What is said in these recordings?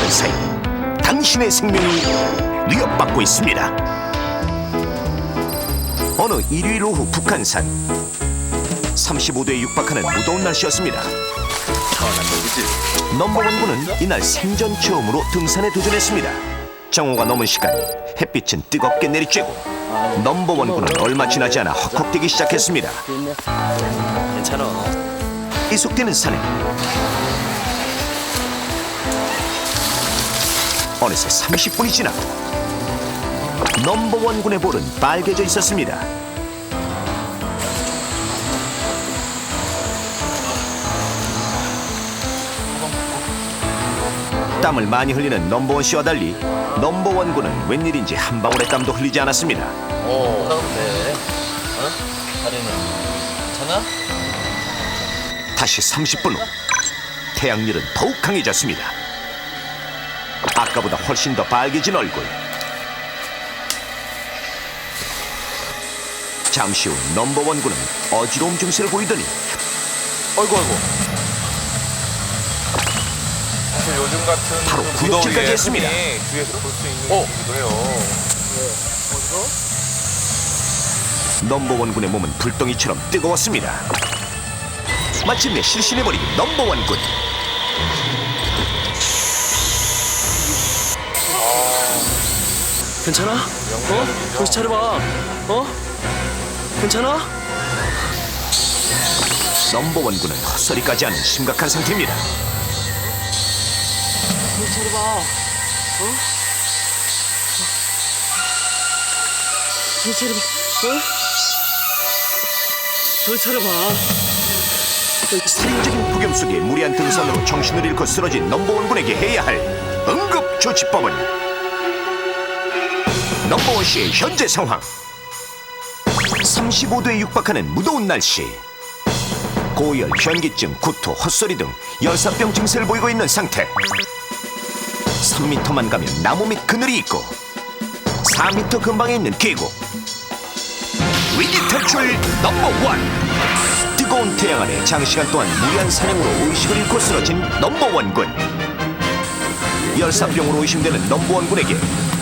하는 사이 당신의 생명이 위협받고 있습니다. 어느 일요일 오후 북한산 35도에 육박하는 무더운 날씨였습니다. 넘버원군은 이날 생전 처음으로 등산에 도전했습니다. 정오가 넘은 시간 햇빛은 뜨겁게 내리쬐고 넘버원군은 얼마 지나지 않아 헉헉대기 시작했습니다. 괜찮아. 계속되는 산행. 어느새 30분이 지나고 넘버원군의 볼은 빨개져 있었습니다. 땀을 많이 흘리는 넘버원 씨와 달리 넘버원군은 웬일인지 한 방울의 땀도 흘리지 않았습니다. 그런데 다리는 괜찮아? 다시 30분 후 태양열은 더욱 강해졌습니다. 아까보다 훨씬 더 빨개진 얼굴. 잠시 후 넘버원군은 어지러움 증세를 보이더니 아이고. 사실 요즘 같은 바로 그 구역질까지 무더위에 했습니다. 흔히 뒤에서 볼 수 있는 일이기도 해요. 넘버원군의 몸은 불덩이처럼 뜨거웠습니다. 마침내 실신해버린 넘버원군. 괜찮아? 정신 차려봐. 괜찮아? 넘버원군은 헛소리까지 하는 심각한 상태입니다. 정신 차려봐. 정신 차려봐. 정신 차려봐. 살인적인 폭염 속에 무리한 등산으로 정신을 잃고 쓰러진 넘버원군에게 해야 할 응급조치법은 넘버원 씨의 현재 상황. 35도에 육박하는 무더운 날씨. 고열, 현기증, 구토, 헛소리 등 열사병 증세를 보이고 있는 상태. 3m만 가면 나무 밑 그늘이 있고 4m 근방에 있는 계곡. 위기 탈출 넘버원. 뜨거운 태양 아래 장시간 동안 무리한 산행으로 의식을 잃고 쓰러진 넘버원군. 열사병으로 의심되는 넘버원군에게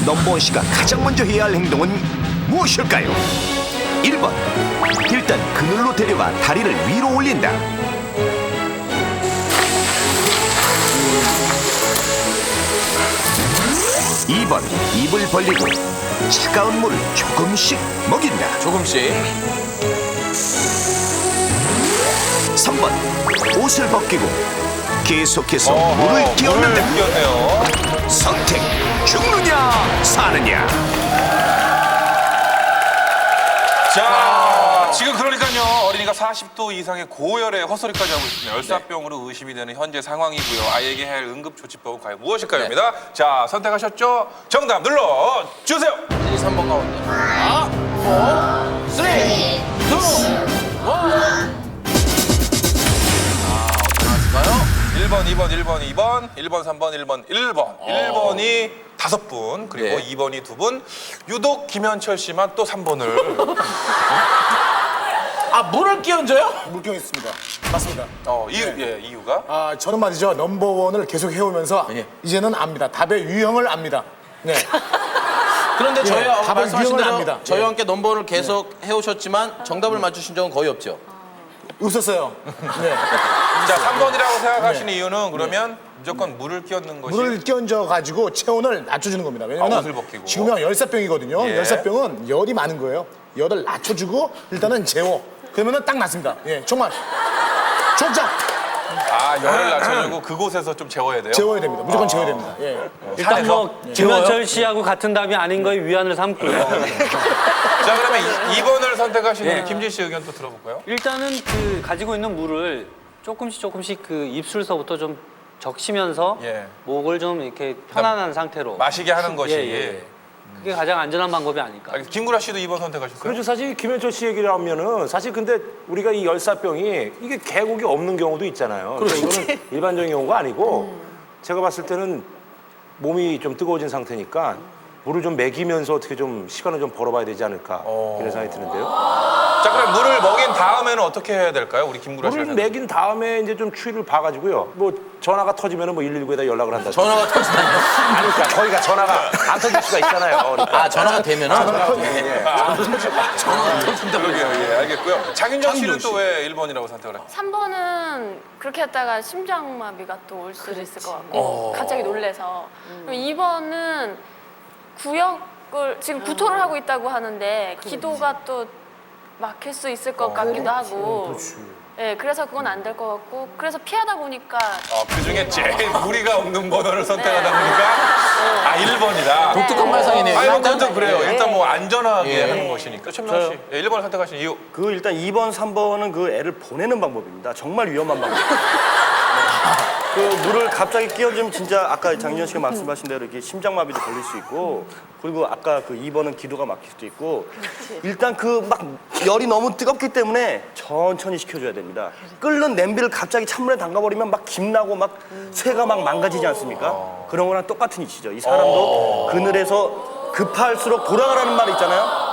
넘버원 씨가 가장 먼저 해야 할 행동은 무엇일까요? 1번, 일단 그늘로 데려가 다리를 위로 올린다. 2번, 입을 벌리고 차가운 물을 조금씩 먹인다. 조금씩. 3번, 옷을 벗기고 계속해서 물을 끼얹는다. 물을 끼얹네요. 선택, 죽느냐 사느냐. 자, 지금 그러니까요. 어린이가 40도 이상의 고열에 헛소리까지 하고 있습니다. 열사병으로 의심이 되는 현재 상황이고요. 아이에게 해야 할 응급조치법은 과연 무엇일까요?입니다. 자, 선택하셨죠? 정답 눌러주세요. 3번 가운데. 4, 3, 2, 1. 1번, 2번, 1번, 2번, 1번, 3번, 1번, 1번. 1번이 5분, 그리고 예. 2번이 2분. 유독 김현철 씨만 또 3번을. 물을 끼얹어요? 물병 있습니다. 맞습니다. 이유가? 저는 말이죠. 넘버원을 계속 해오면서 예. 이제는 압니다. 답의 유형을 압니다. 네. 그런데 저희와 답의 말씀하신 유형을 대로 압니다. 저희와 예. 함께 넘버원을 계속 해오셨지만 정답을 맞추신 적은 거의 없죠. 웃었어요. 네. 자, 3번이라고 생각하시는 이유는 그러면 무조건 물을 끼얹는 것이. 물을 끼얹어 가지고 체온을 낮춰주는 겁니다. 왜냐면 옷을 벗기고. 지금 열사병이거든요. 예. 열사병은 열이 많은 거예요. 열을 낮춰주고 일단은 재워. 그러면은 딱 맞습니다. 예, 정말 좋죠. 열을 낮춰주고 그곳에서 좀 재워야 돼요? 재워야 됩니다. 무조건 재워야 됩니다. 예. 일단 뭐 김현철 씨하고 같은 답이 아닌 거에 위안을 삼고요. 자, 그러면 2번을 선택하신 예. 우리 김진 씨 의견 또 들어볼까요? 일단은 그 가지고 있는 물을 조금씩 그 입술서부터 좀 적시면서 예. 목을 좀 이렇게 편안한 상태로 마시게 하는 것이. 예. 그게 가장 안전한 방법이 아닐까. 김구라 씨도 2번 선택하셨어요? 그렇죠. 사실 김현철 씨 얘기를 하면은 사실 근데 우리가 이 열사병이 이게 계곡이 없는 경우도 있잖아요. 그러니까 이거는 일반적인 경우가 아니고 제가 봤을 때는 몸이 좀 뜨거워진 상태니까 물을 좀 먹이면서 어떻게 좀 시간을 좀 벌어봐야 되지 않을까 이런 생각이 드는데요. 자, 그럼 물을 먹인 다음에는 어떻게 해야 될까요? 우리 김구라 씨가. 물을 먹인 다음에 이제 좀 추위를 봐가지고요. 뭐 전화가 터지면은 뭐 119에다 연락을 한다. 전화가 터지나요? 아니, 그러니까 거기가 전화가 안 터질 수가 있잖아요. 그러니까. 아, 전화가 되면은? 전화가 그러게요. 예, 알겠고요. 장윤정 씨는 또 왜 1번이라고 선택을 했어요? 3번은 그렇게 했다가 심장마비가 또 올 수도 있을 것 같고 갑자기 놀래서 그리고 2번은 구역을 지금 구토를 하고 있다고 하는데 기도가 또 막힐 수 있을 것 같기도 하고 네, 그래서 그건 안 될 것 같고 그래서 피하다 보니까 그 중에 제일 무리가 없는 번호를 선택하다 보니까 1번이다. 독특한 말상이네요. 아니, 뭐 일단- 그것도 그래요. 일단 뭐 안전하게 예. 하는 것이니까. 최민호 씨, 1번을 선택하신 이유. 그 일단 2번, 3번은 그 애를 보내는 방법입니다. 정말 위험한 방법. 그 물을 갑자기 끼얹으면 진짜 아까 장윤현 씨가 말씀하신 대로 이렇게 심장마비도 걸릴 수 있고 그리고 아까 그 2번은 기도가 막힐 수도 있고 일단 그 막 열이 너무 뜨겁기 때문에 천천히 식혀줘야 됩니다. 끓는 냄비를 갑자기 찬물에 담가버리면 막 김나고 막 쇠가 막 망가지지 않습니까? 그런 거랑 똑같은 이치죠. 이 사람도 그늘에서 급할수록 돌아가라는 말이 있잖아요.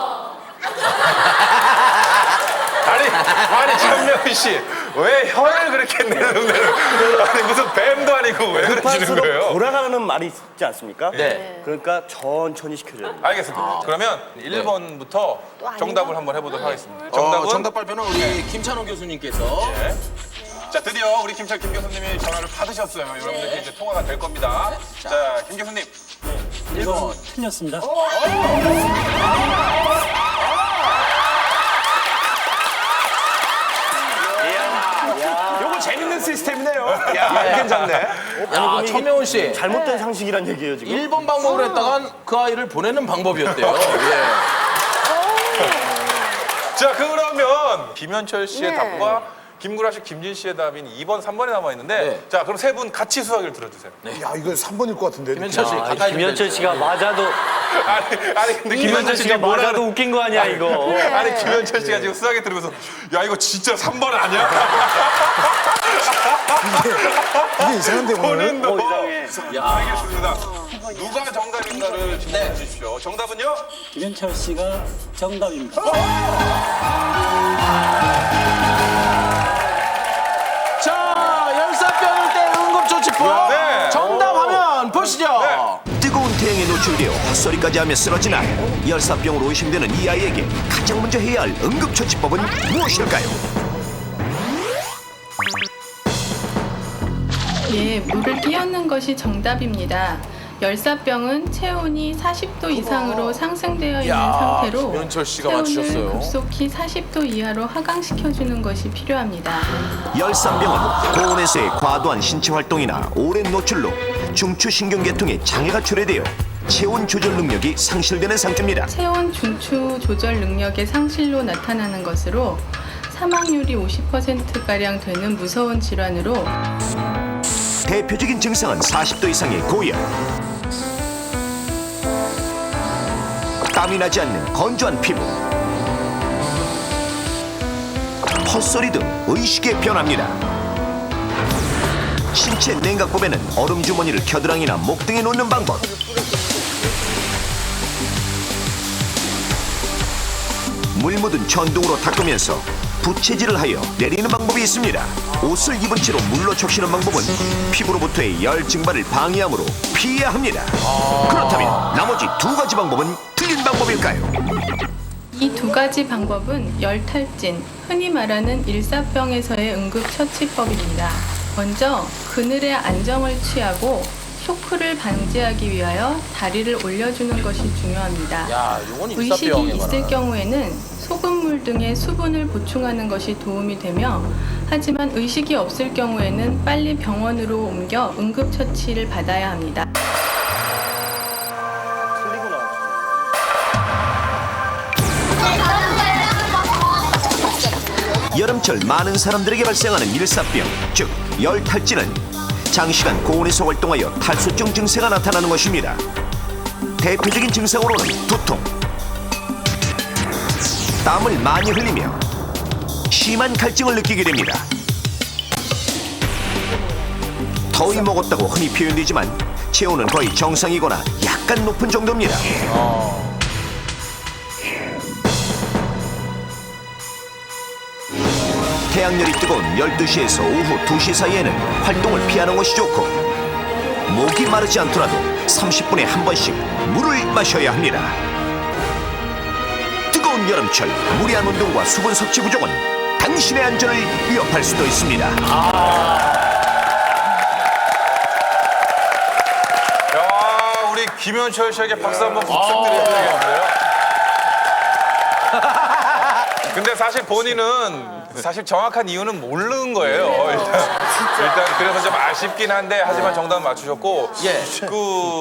아니 장명희 씨, 왜 혀를 그렇게 내는 아니 무슨 뱀도 아니고 왜 그러시는 급할수록 거예요? 돌아가라는 말이 있지 않습니까? 네. 그러니까 천천히 식혀줘야 돼요. 알겠습니다. 그러면 1번부터 정답을 한번 해보도록 하겠습니다. 정답은 정답 발표는 우리 김찬호 교수님께서 자, 드디어 우리 김 교수님이 전화를 받으셨어요. 여러분들께 이제 통화가 될 겁니다. 자, 김 교수님. 1번. 틀렸습니다. 요거 재밌는 시스템이네요. 야, 괜찮네. 야, 천명훈 씨. 잘못된 상식이란 얘기예요 지금. 1번 방법을 했다간 그 아이를 보내는 방법이었대요. 예. 자, 그러면 김현철 씨의 답과 김구라 씨, 김진 씨의 답인 2번, 3번이 남아 있는데, 네. 자, 그럼 세 분 같이 수학을 들어주세요. 야, 이거 3번일 것 같은데. 김현철 씨 아, 가까이 좀 김현철 대주세요. 씨가 맞아도 아니 근데 김현철 씨가 맞아도 웃긴 거 아니야 이거. 아니 김현철 씨가 지금 수학에 들으면서 야 이거 진짜 3번 아니야? 이게 이상한데 오늘. 본인도 알겠습니다. 누가 정답인가를 질문해 주십시오. 정답은요? 김현철 씨가 정답입니다. 자, 열사병일 때 응급조치법. 네. 정답하면 보시죠. 뜨거운 태양에 노출되어 헛소리까지 하며 쓰러진 아이. 열사병으로 의심되는 이 아이에게 가장 먼저 해야 할 응급처치법은 무엇일까요? 예, 물을 끼얹는 것이 정답입니다. 열사병은 체온이 40도 이상으로 상승되어 있는 상태로 김현철 씨가 체온을 맞추셨어요. 급속히 40도 이하로 하강시켜주는 것이 필요합니다. 열사병은 고온에서의 과도한 신체 활동이나 오랜 노출로 중추신경계통에 장애가 초래되어 체온 조절 능력이 상실되는 상태입니다. 체온 중추 조절 능력의 상실로 나타나는 것으로 사망률이 50%가량 되는 무서운 질환으로 대표적인 증상은 40도 이상의 고열, 땀이 나지 않는 건조한 피부, 헛소리 등 의식의 변화입니다. 신체 냉각법에는 얼음 주머니를 겨드랑이나 목 등에 놓는 방법, 물 묻은 천둥으로 닦으면서 부채질을 하여 내리는 방법이 있습니다. 옷을 입은 채로 물로 적시는 방법은 피부로부터의 열 증발을 방해하므로 피해야 합니다. 그렇다면 나머지 두 가지 방법은 틀린 방법일까요? 이 두 가지 방법은 열탈진, 흔히 말하는 일사병에서의 응급처치법입니다. 먼저 그늘에 안정을 취하고 쇼크를 방지하기 위하여 다리를 올려주는 것이 중요합니다. 야, 이건 의식이 일사병에 있을 관한. 경우에는 소금물 등의 수분을 보충하는 것이 도움이 되며 하지만 의식이 없을 경우에는 빨리 병원으로 옮겨 응급처치를 받아야 합니다. 틀리고 나왔죠. 여름철 많은 사람들에게 발생하는 일사병, 즉 열탈진은 장시간 고온에서 활동하여 탈수증 증세가 나타나는 것입니다. 대표적인 증상으로는 두통, 땀을 많이 흘리며 심한 갈증을 느끼게 됩니다. 더위 먹었다고 흔히 표현되지만 체온은 거의 정상이거나 약간 높은 정도입니다. 태양열이 뜨거운 12시에서 오후 2시 사이에는 활동을 피하는 것이 좋고 목이 마르지 않더라도 30분에 한 번씩 물을 마셔야 합니다. 뜨거운 여름철 무리한 운동과 수분 섭취 부족은 당신의 안전을 위협할 수도 있습니다. 야, 우리 김현철 씨에게 박수 한번 부탁드려야 되겠는데요. 근데 사실 본인은 사실 정확한 이유는 모르는 거예요. 일단 그래서 좀 아쉽긴 한데 하지만 정답 맞추셨고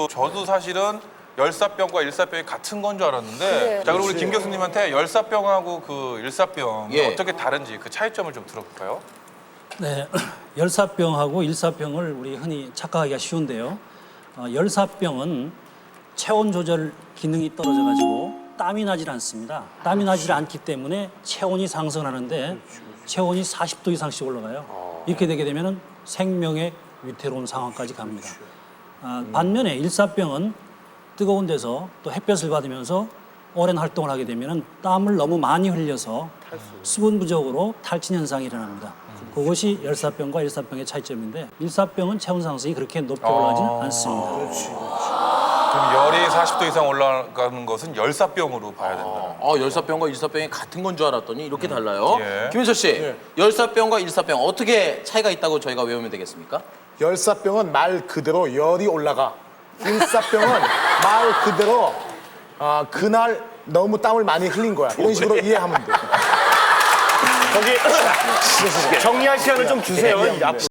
저도 사실은 열사병과 일사병이 같은 건 줄 알았는데 자 그럼 우리 김 교수님한테 열사병하고 그 일사병 어떻게 다른지 그 차이점을 좀 들어볼까요? 네, 열사병하고 일사병을 우리 흔히 착각하기가 쉬운데요. 열사병은 체온 조절 기능이 떨어져가지고 땀이 나질 않습니다. 땀이 나질 않기 때문에 체온이 상승하는데 체온이 40도 이상씩 올라가요. 이렇게 되게 되면 생명의 위태로운 상황까지 갑니다. 반면에 일사병은 뜨거운 데서 또 햇볕을 받으면서 오랜 활동을 하게 되면 땀을 너무 많이 흘려서 수분 부족으로 탈진 현상이 일어납니다. 그것이 열사병과 일사병의 차이점인데 일사병은 체온 상승이 그렇게 높게 올라가지는 않습니다. 그럼 열이 40도 이상 올라가는 것은 열사병으로 봐야 된다. 열사병과 일사병이 같은 건 줄 알았더니 이렇게 달라요. 예. 김현철 씨, 열사병과 일사병 어떻게 차이가 있다고 저희가 외우면 되겠습니까? 열사병은 말 그대로 열이 올라가. 일사병은 말 그대로 그날 너무 땀을 많이 흘린 거야. 이런 식으로 이해하면 돼. 저기 정리할 시간을 좀 주세요.